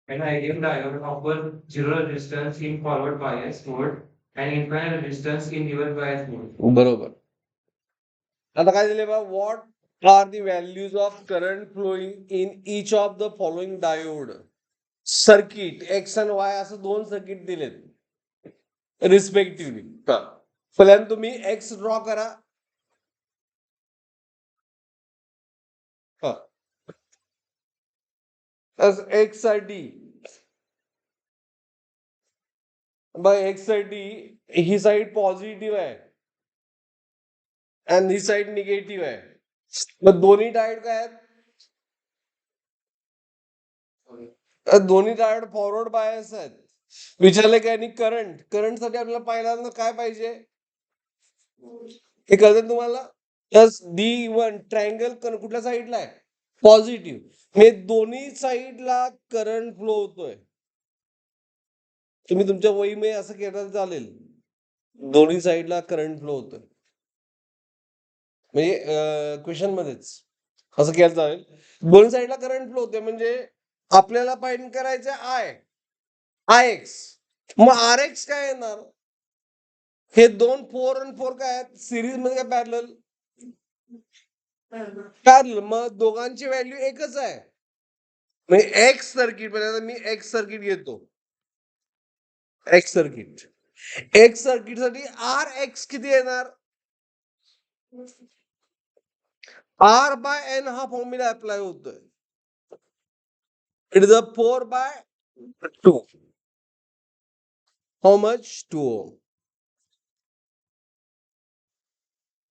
An ideal diode offers zero resistance in forward bias mode and infinite resistance in reverse bias mode. बरोबर. आता काय दिले बा, what are the values of current flowing in each of the following diode circuit X आणि Y असं दोन circuit दिलेत respectively. पहिल्यांदा तुम्ही एक्स ड्रॉ करा. एक्स साठी एक्स साठी ही साईड पॉझिटिव्ह आहे आणि ही साईड निगेटिव्ह आहे. मग दोन्ही डायोड काय आहेत? दोन्ही डायोड फॉरवर्ड बायस आहेत. विचारले काय? आणि करंट, करंट साठी आपल्याला पहिल्यांदा काय पाहिजे हे कळतं तुम्हाला? प्लस D1 ट्रायंगल कुठल्या साईडला आहे? पॉझिटिव्ह. हे दोन्ही साईडला करंट फ्लो होतोय. तुम्ही तुमच्या वहीमध्ये असं केलं चालेल, दोन्ही साईडला करंट फ्लो होतोय म्हणजे क्वेश्चन मध्येच असं केलं चालेल. दोन्ही साईडला करंट फ्लो होते म्हणजे आपल्याला फाइंड करायचं आय एक्स. मग आर एक्स काय येणार? हे दोन 4 आणि 4 काय आहेत? सिरीज मध्ये काय पॅरलल? पॅरलल. मग दोघांची व्हॅल्यू एकच आहे. म्हणजे एक्स सर्किट, मी एक्स सर्किट घेतो. एक्स सर्किट, एक्स सर्किट साठी आर एक्स किती येणार? आर बाय एन हा फॉर्म्युला अप्लाय होतोय. It is a 4/2. How much? 2 ohm.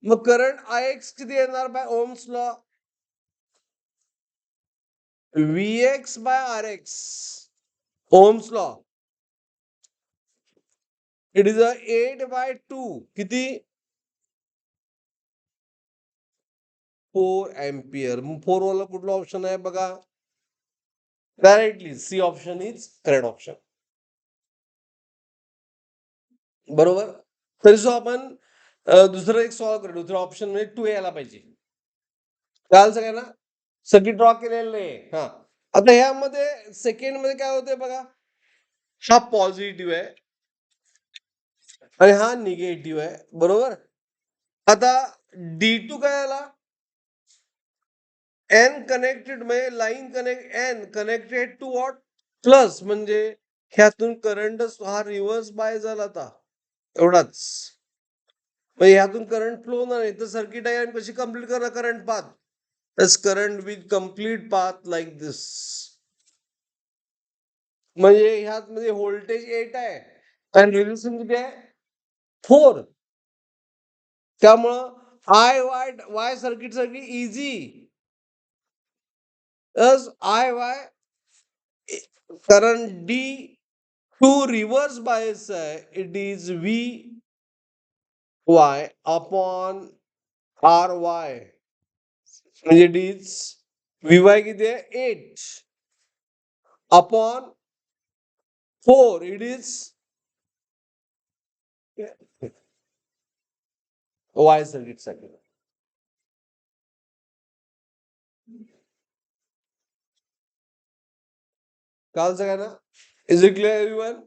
मग करंट आय एक्स किती येणार by ohm's law? Vx by Rx. Ohm's law. It is a 8/2. किती? 4 ampere. 4 वाला कुठला ऑप्शन आहे बघा? Directly C option is correct option. बरोबर. तरी जो आपण दुसरं एक सॉल्व्ह करू, दुसरा ऑप्शन म्हणजे 2 यायला पाहिजे. कळालं सगळ्यांना? सर्किट ड्रॉ केलेलं आहे. हा, आता ह्यामध्ये सेकंड मध्ये काय होतंय बघा, हा पॉझिटिव्ह आहे आणि हा निगेटिव्ह आहे. बरोबर. आता D2 काय आला? एन कनेक्टेड म्हणजे line connect, N connected to what? Plus, म्हणजे ह्यातून करंट हा रिव्हर्स बाय झाला. आता एवढाच, म्हणजे ह्यातून करंट फ्लो नाही तर सर्किट आहे आणि कशी कम्प्लीट करा current path? This current with complete path like this. म्हणजे ह्यात मध्ये व्होल्टेज 8 आहे आणि रेझिस्टन्स किती आहे? 4. त्यामुळं आय वाय सर्किट साठी इझी. आय वाय कारण D2 रिव्हर्स बायस आहे. It is VY upon RY. म्हणजे इट इज VY किती आहे? 8 upon 4. It is why circuit साठी. काल सगळ्यांना? Is it clear everyone?